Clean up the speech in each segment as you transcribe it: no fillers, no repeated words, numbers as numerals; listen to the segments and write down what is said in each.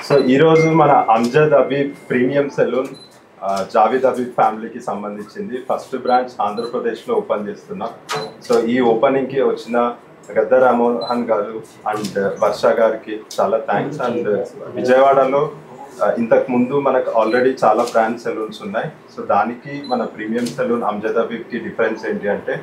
So ఈరోజు మన Amjad అబీబ్ premium salon Javed అబీబ్ ఫ్యామిలీకి సంబంధించింది ఫస్ట్ బ్రాంచ్ ఆంధ్రప్రదేశ్లో ఓపెన్ చేస్తున్నాం. సో ఈ ఓపెనింగ్కి వచ్చిన గద్ద రామ్మోహన్ గారు అండ్ వర్ష గారికి చాలా థ్యాంక్స్. అండ్ విజయవాడలో ఇంతకు ముందు మనకు ఆల్రెడీ చాలా బ్రాండ్ సెలూన్స్ ఉన్నాయి. సో దానికి మన ప్రీమియం సెలూన్ అంజద్ అబీబ్కి డిఫరెన్స్ ఏంటి అంటే,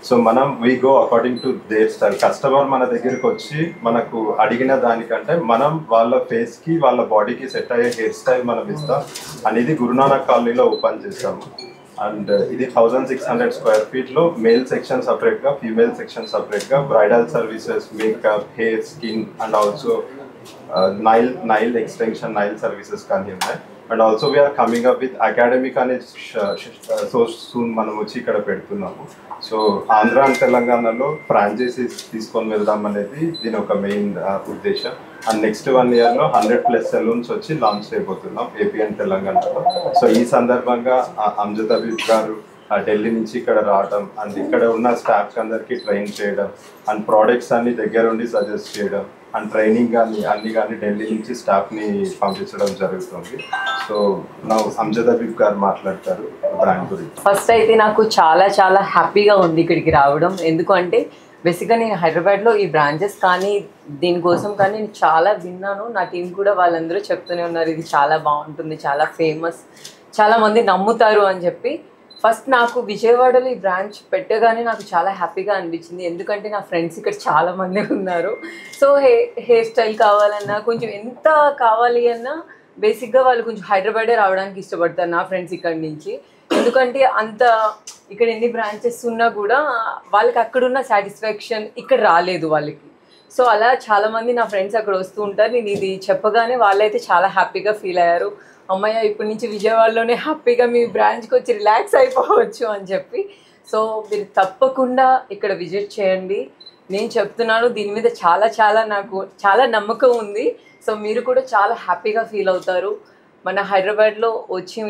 సో మనం we go according to their style. Customer మన దగ్గరికి వచ్చి మనకు అడిగిన దానికంటే మనం వాళ్ళ ఫేస్కి వాళ్ళ బాడీకి సెట్ అయ్యే హెయిర్ స్టైల్ మనం ఇస్తాం అనేది గురునానక్ కాలనీలో ఓపెన్ చేస్తాము. అండ్ ఇది 1600 స్క్వేర్ ఫీట్లో మేల్ సెక్షన్ సపరేట్గా, ఫీమేల్ సెక్షన్ సపరేట్గా, bridal services, makeup, hair, skin and also nail extension, nail services కానీ ఉన్నాయి. And also we are coming up with academic అనే సో సూన్ మనం వచ్చి ఇక్కడ పెడుతున్నాము. సో ఆంధ్ర అండ్ తెలంగాణలో ఫ్రాంచైజీస్ తీసుకొని వెళ్దాం అనేది దీని ఒక మెయిన్ ఉద్దేశం. అండ్ నెక్స్ట్ 1 yearలో 100+ సెలూన్స్ వచ్చి లాంచ్ చేయబోతున్నాం ఏపీ అండ్ తెలంగాణలో. సో ఈ సందర్భంగా అంజద్ అబీబ్ గారు ఢిల్లీ నుంచి ఇక్కడ రావడం అండ్ ఇక్కడ ఉన్న స్టాఫ్ అందరికీ ట్రైన్ చేయడం అండ్ ప్రోడక్ట్స్ అన్ని దగ్గరుండి సజెస్ట్ చేయడం అండ్ ట్రైనింగ్ కానీ అన్ని కానీ ఢిల్లీ నుంచి స్టాఫ్ని పంపించడం జరుగుతుంది. సో నా అంజద్ అబీబ్ గారు మాట్లాడతారు బ్రాండ్ గురించి. ఫస్ట్ అయితే నాకు చాలా చాలా హ్యాపీగా ఉంది ఇక్కడికి రావడం. ఎందుకంటే బేసిక్గా నేను హైదరాబాద్లో ఈ బ్రాంచెస్ కానీ దీనికోసం కానీ నేను చాలా విన్నాను. నా టీం కూడా వాళ్ళందరూ చెప్తూనే ఉన్నారు ఇది చాలా బాగుంటుంది, చాలా ఫేమస్, చాలామంది నమ్ముతారు అని చెప్పి. ఫస్ట్ నాకు విజయవాడలో ఈ బ్రాంచ్ పెట్టగానే నాకు చాలా హ్యాపీగా అనిపించింది. ఎందుకంటే నా ఫ్రెండ్స్ ఇక్కడ చాలామంది ఉన్నారు. సో హెయిర్ స్టైల్ కావాలన్నా కొంచెం ఎంత కావాలి అన్నా బేసిక్గా వాళ్ళు కొంచెం హైదరాబాదే రావడానికి ఇష్టపడతారు నా ఫ్రెండ్స్ ఇక్కడి నుంచి. ఎందుకంటే అంత ఇక్కడ ఎన్ని బ్రాంచెస్ ఉన్నా కూడా వాళ్ళకి అక్కడున్న సాటిస్ఫాక్షన్ ఇక్కడ రాలేదు వాళ్ళకి. సో అలా చాలామంది నా ఫ్రెండ్స్ అక్కడ వస్తూ ఉంటారు. నేను ఇది చెప్పగానే వాళ్ళైతే చాలా హ్యాపీగా ఫీల్ అయ్యారు. అమ్మయ్య ఇప్పటి నుంచి విజయవాడలోనే హ్యాపీగా మీ బ్రాంచ్కి వచ్చి రిలాక్స్ అయిపోవచ్చు అని చెప్పి. సో మీరు తప్పకుండా ఇక్కడ విజిట్ చేయండి. నేను చెప్తున్నాను దీని మీద చాలా చాలా నాకు చాలా నమ్మకం ఉంది. సో మీరు కూడా చాలా హ్యాపీగా ఫీల్ అవుతారు. మన హైదరాబాద్లో వచ్చి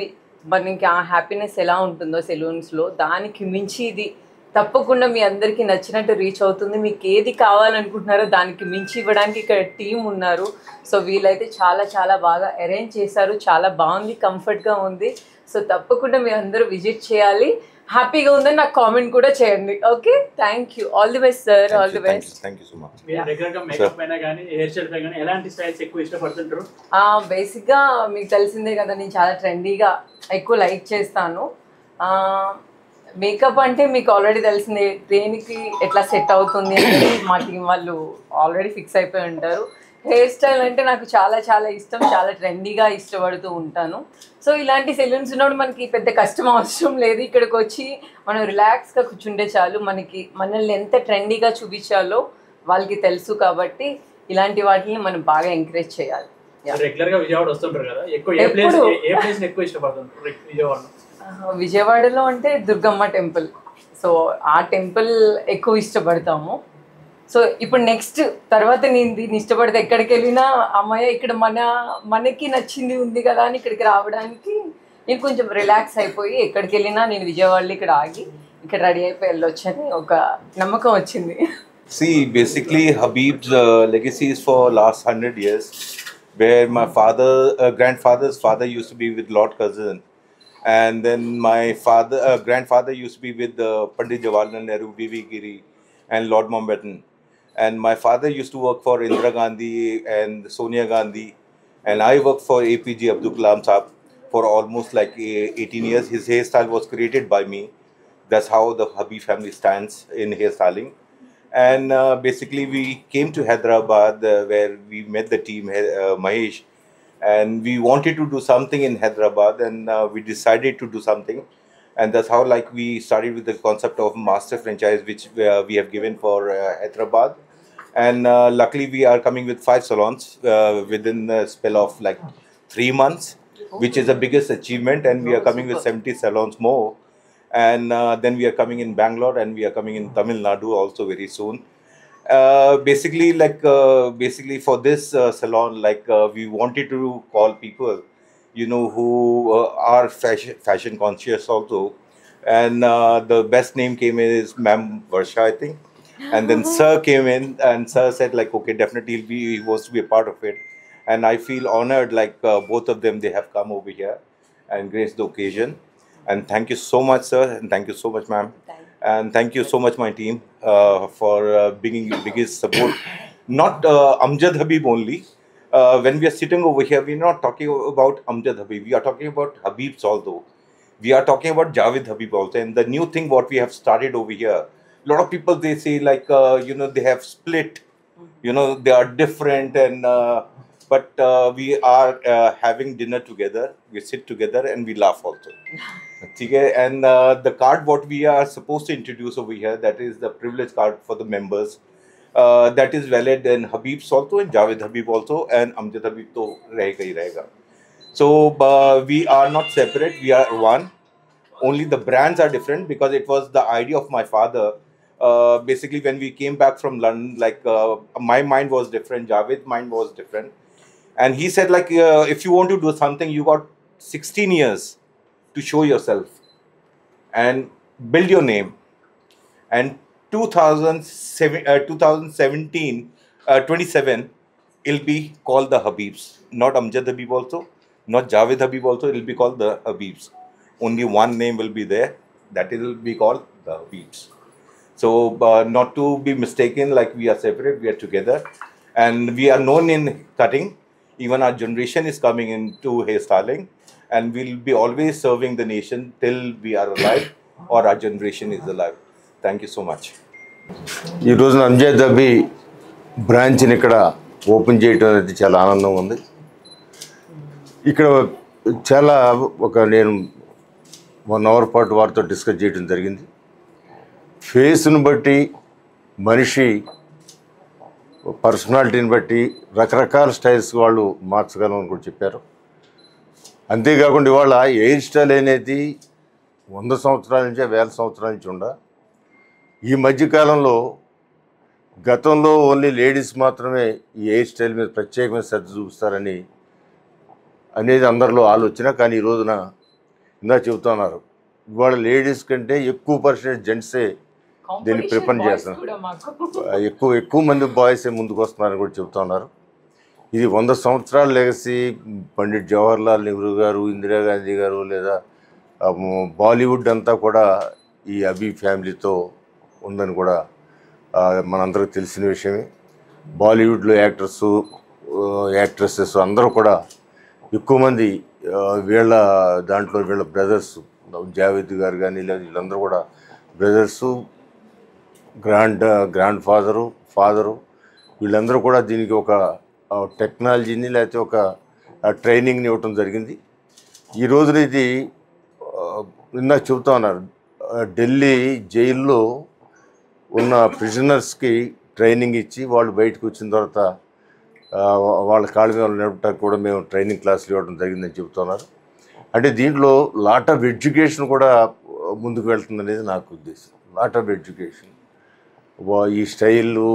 మనకి ఆ హ్యాపీనెస్ ఎలా ఉంటుందో సెలూన్స్లో దానికి మించి ఇది తప్పకుండా మీ అందరికీ నచ్చినట్టు రీచ్ అవుతుంది. మీకు ఏది కావాలనుకుంటున్నారో దానికి మించి ఇవ్వడానికి ఇక్కడ టీం ఉన్నారు. సో వీళ్ళైతే చాలా చాలా బాగా అరేంజ్ చేశారు, చాలా బాగుంది, కంఫర్ట్గా ఉంది. సో తప్పకుండా మీరు అందరూ విజిట్ చేయాలి. హ్యాపీగా ఉందని నాకు కామెంట్ కూడా చేయండి. Okay, thank you. All the best sir, all the best. Thank you so much. బేసిక్గా మీకు తెలిసిందే కదా, నేను చాలా ట్రెండీగా ఎక్కువ లైక్ చేస్తాను. మేకప్ అంటే మీకు ఆల్రెడీ తెలిసిందే, దేనికి ఎట్లా సెట్ అవుతుంది అనేది మా టీం వాళ్ళు ఆల్రెడీ ఫిక్స్ అయిపోయి ఉంటారు. హెయిర్ స్టైల్ అంటే నాకు చాలా చాలా ఇష్టం, చాలా ట్రెండీగా ఇష్టపడుతూ ఉంటాను. సో ఇలాంటి సెలూన్స్ ఉన్నప్పుడు మనకి పెద్ద కష్టం అవసరం లేదు. ఇక్కడికి వచ్చి మనం రిలాక్స్గా కూర్చుంటే చాలు. మనల్ని ఎంత ట్రెండీగా చూపించాలో వాళ్ళకి తెలుసు. కాబట్టి ఇలాంటి వాటిని మనం బాగా ఎంకరేజ్ చేయాలి. రెగ్యులర్గా విజయవాడ వస్తుంటారు కదా, ఏ ప్లేస్ ఎక్కువ ఇష్టపడుతుంటారు విజయవాడలో? విజయవాడలో అంటే దుర్గమ్మ టెంపుల్. సో ఆ టెంపుల్ ఎక్కువ ఇష్టపడతాము. సో ఇప్పుడు నెక్స్ట్ తర్వాత నేను దీన్ని ఇష్టపడితే ఎక్కడికి వెళ్ళినా అమ్మాయి ఇక్కడ మనకి నచ్చింది ఉంది కదా అని ఇక్కడికి రావడానికి నేను కొంచెం రిలాక్స్ అయిపోయి ఎక్కడికి వెళ్ళినా నేను విజయవాడలో ఇక్కడ ఆగి ఇక్కడ రెడీ అయిపోయి వెళ్ళొచ్చని ఒక నమ్మకం వచ్చింది. See, basically Habib's legacy is for last 100 years, where my grandfather's father used to be with Lord Curzon. And then my grandfather used to be with Pandit Jawaharlal Nehru, V.V. Giri and Lord Mountbatten. And my father used to work for Indira Gandhi and Sonia Gandhi. And I worked for APJ Abdul Kalam Saab for almost like 18 years. His hairstyle was created by me. That's how the Habib family stands in hairstyling. And basically we came to Hyderabad where we met the team, Mahesh. And we wanted to do something in Hyderabad, and we decided to do something, and that's how like we started with the concept of master franchise, which we have given for Hyderabad. And luckily we are coming with 5 salons within a spell of like 3 months, which is the biggest achievement. And we are coming with 70 salons more, and then we are coming in Bangalore, and we are coming in Tamil Nadu also very soon. Basically for this salon, we wanted to call people, who are fashion conscious also. And the best name came in is Ma'am Varsha, I think. And then Sir came in, and Sir said okay, definitely he wants to be a part of it. and I feel honored, like both of them, they have come over here and graced the occasion. And thank you so much, sir, and thank you so much, ma'am. And thank you so much, my team, for being biggest support. Not Amjad Habib only. When we are sitting over here, we're not talking about Amjad Habib. We are talking about Habibs also. We are talking about Javed Habib also. And the new thing what we have started over here, a lot of people, they say like, they have split, they are different, and but we are having dinner together. We sit together and we laugh also. Okay? And the card what we are supposed to introduce over here, that is the privilege card for the members. That is valid in Habib's also, and Javed Habib also, and Amjad Habib to rahega hi rahega. So we are not separate, we are one. Only the brands are different because it was the idea of my father. Basically, when we came back from London, like my mind was different, Javed's mind was different. And he said, like, if you want to do something, you got 16 years to show yourself and build your name. And 2017, 27, it'll be called the Habibs. Not Amjad Habib also, not Javed Habib also, it'll be called the Habibs. Only one name will be there, that will be called the Habibs. So not to be mistaken, like we are separate, we are together. And we are known in cutting. Even our generation is coming into hairstyling. And we'll be always serving the nation till we are alive or our generation is alive. Thank you so much. ఈ రోజున అంజద్ అబీ బ్రాంచ్ని ఇక్కడ open చేయడం అనేది చాలా ఆనందంగా ఉంది. ఇక్కడ చాలా నేను 1 అవర్ పాటు వారితో డిస్కస్ చేయడం జరిగింది. ఫేస్ను బట్టి మనిషి పర్సనాలిటీని బట్టి రకరకాల స్టైల్స్ వాళ్ళు మార్చగలం అని కూడా చెప్పారు. అంతేకాకుండా ఇవాళ హెయిర్ స్టైల్ అనేది 100 సంవత్సరాల నుంచి 1000 సంవత్సరాల నుంచి ఉండ. ఈ మధ్యకాలంలో గతంలో ఓన్లీ లేడీస్ మాత్రమే ఈ హెయిర్ స్టైల్ మీద ప్రత్యేకమైన శ్రద్ధ చూపిస్తారని అనేది అందరిలో ఆలోచన. కానీ ఈ రోజున ఇందా చెబుతున్నారు, ఇవాళ లేడీస్ కంటే ఎక్కువ పర్సెంటేజ్ జెంట్సే దీన్ని ప్రిఫర్ చేస్తున్నారు. ఎక్కువ మంది బాయ్సే ముందుకు వస్తున్నారని కూడా చెబుతున్నారు. ఇది 100 సంవత్సరాల లెగసీ. పండిట్ జవహర్లాల్ నెహ్రూ గారు, ఇందిరాగాంధీ గారు, లేదా బాలీవుడ్ అంతా కూడా ఈ అబీ ఫ్యామిలీతో ఉందని కూడా మనందరికీ తెలిసిన విషయమే. బాలీవుడ్లో యాక్టర్సు, యాక్ట్రెసెస్ అందరూ కూడా ఎక్కువ మంది వీళ్ళ దాంట్లో వీళ్ళ బ్రదర్స్, జావేద్ గారు కానీ లేదా వీళ్ళందరూ కూడా బ్రదర్సు, గ్రాండ్ ఫాదరు వీళ్ళందరూ కూడా దీనికి ఒక టెక్నాలజీని లేకపోతే ఒక ట్రైనింగ్ని ఇవ్వటం జరిగింది. ఈ రోజున ఇది ఇందాక చెబుతా ఉన్నారు, ఢిల్లీ జైల్లో ఉన్న ప్రిజనర్స్కి ట్రైనింగ్ ఇచ్చి వాళ్ళు బయటకు వచ్చిన తర్వాత వాళ్ళ కాళ్ళ మీద నడపడానికి కూడా మేము ట్రైనింగ్ క్లాసులు ఇవ్వడం జరిగిందని చెబుతున్నారు. అంటే దీంట్లో లాట్ ఆఫ్ ఎడ్యుకేషన్ కూడా ముందుకు వెళ్తుంది అనేది నాకు ఉద్దేశం. లాట్ ఆఫ్ ఎడ్యుకేషన్ ఈ స్టైలు,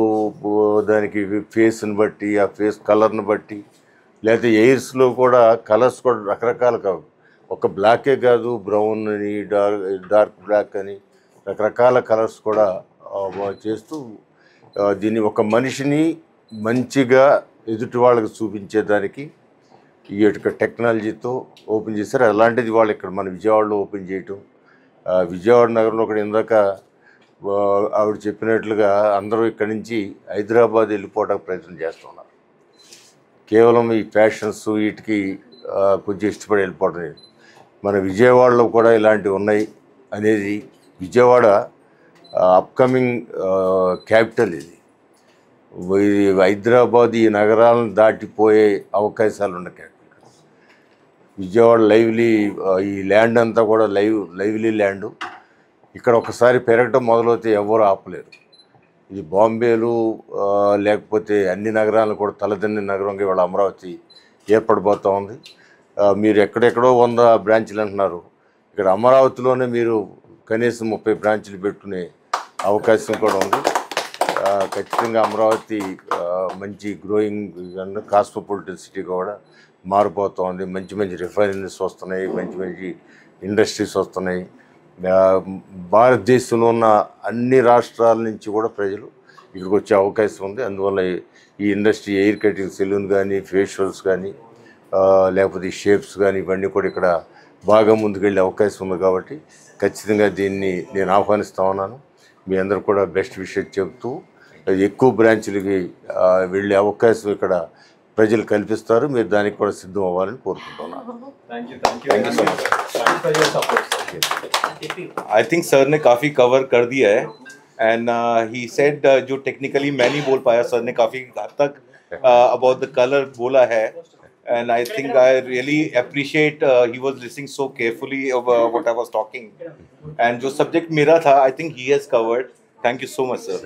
దానికి ఫేస్ని బట్టి, ఆ ఫేస్ కలర్ని బట్టి, లేకపోతే ఎయిర్స్లో కూడా కలర్స్ కూడా రకరకాలు కావు. ఒక బ్లాకే కాదు, బ్రౌన్ అని, డార్క్ బ్లాక్ అని రకరకాల కలర్స్ కూడా చేస్తూ దీన్ని ఒక మనిషిని మంచిగా ఎదుటి వాళ్ళకి చూపించేదానికి ఈ యొక్క టెక్నాలజీతో ఓపెన్ చేశారు. అలాంటిది వాళ్ళు ఇక్కడ మన విజయవాడలో ఓపెన్ చేయటం, విజయవాడ నగరంలో కూడా ఇందాక ఆవిడ చెప్పినట్లుగా అందరూ ఇక్కడి నుంచి హైదరాబాద్ వెళ్ళిపోవడానికి ప్రయత్నం చేస్తున్నారు. కేవలం ఈ ఫ్యాషన్స్ వీటికి కొంచెం ఇష్టపడి వెళ్ళిపోవడం లేదు. మన విజయవాడలో కూడా ఇలాంటివి ఉన్నాయి అనేది, విజయవాడ అప్కమింగ్ క్యాపిటల్ ఇది. హైదరాబాద్ ఈ నగరాలను దాటిపోయే అవకాశాలు ఉన్న క్యాపిటల్. విజయవాడ లైవ్లీ, ఈ ల్యాండ్ అంతా కూడా లైవ్లీ ల్యాండు. ఇక్కడ ఒకసారి పెరగటం మొదలవుతే ఎవరు ఆపలేరు. ఇది బాంబేలు లేకపోతే అన్ని నగరాలను కూడా తలదన్ని నగరంగా ఇవాళ అమరావతి ఏర్పడిపోతూ ఉంది. మీరు ఎక్కడెక్కడో 100 బ్రాంచ్లు అంటున్నారు, ఇక్కడ అమరావతిలోనే మీరు కనీసం 30 బ్రాంచ్లు పెట్టుకునే అవకాశం కూడా ఉంది. ఖచ్చితంగా అమరావతి మంచి గ్రోయింగ్ కాస్మోపాలిటన్ సిటీ కూడా మారిపోతూ ఉంది. మంచి మంచి రిఫైనరీస్ వస్తున్నాయి, మంచి మంచి ఇండస్ట్రీస్ వస్తున్నాయి. భారతదేశంలో ఉన్న అన్ని రాష్ట్రాల నుంచి కూడా ప్రజలు ఇక్కడికి వచ్చే అవకాశం ఉంది. అందువల్ల ఈ ఇండస్ట్రీ ఎయిర్ కటింగ్ సెలూన్ కానీ, ఫేషియల్స్ కానీ, లేకపోతే ఈ షేప్స్ కానీ ఇవన్నీ కూడా ఇక్కడ బాగా ముందుకెళ్ళే అవకాశం ఉంది. కాబట్టి ఖచ్చితంగా దీన్ని నేను ఆహ్వానిస్తా ఉన్నాను. మీ అందరూ కూడా బెస్ట్ విషయం చెబుతూ ఎక్కువ బ్రాంచ్లకి వెళ్ళే అవకాశం ఇక్కడ ప్రజలు కల్పిస్తారు. మీరు దానికి కూడా సిద్ధం అవ్వాలని కోరుకుంటున్నాను. Thank you so much. Thanks for your support. I think sir ने काफ़ी कवर कर दिया है एंड ही सेड जो टेक्निकली मैं नहीं बोल पाया, सर ने काफ़ी हद तक अबाउट द कलर बोला है. And I think I really appreciate he was listening so carefully of what I was talking. And जो subject मेरा था, I think he has covered. Thank you so much, sir.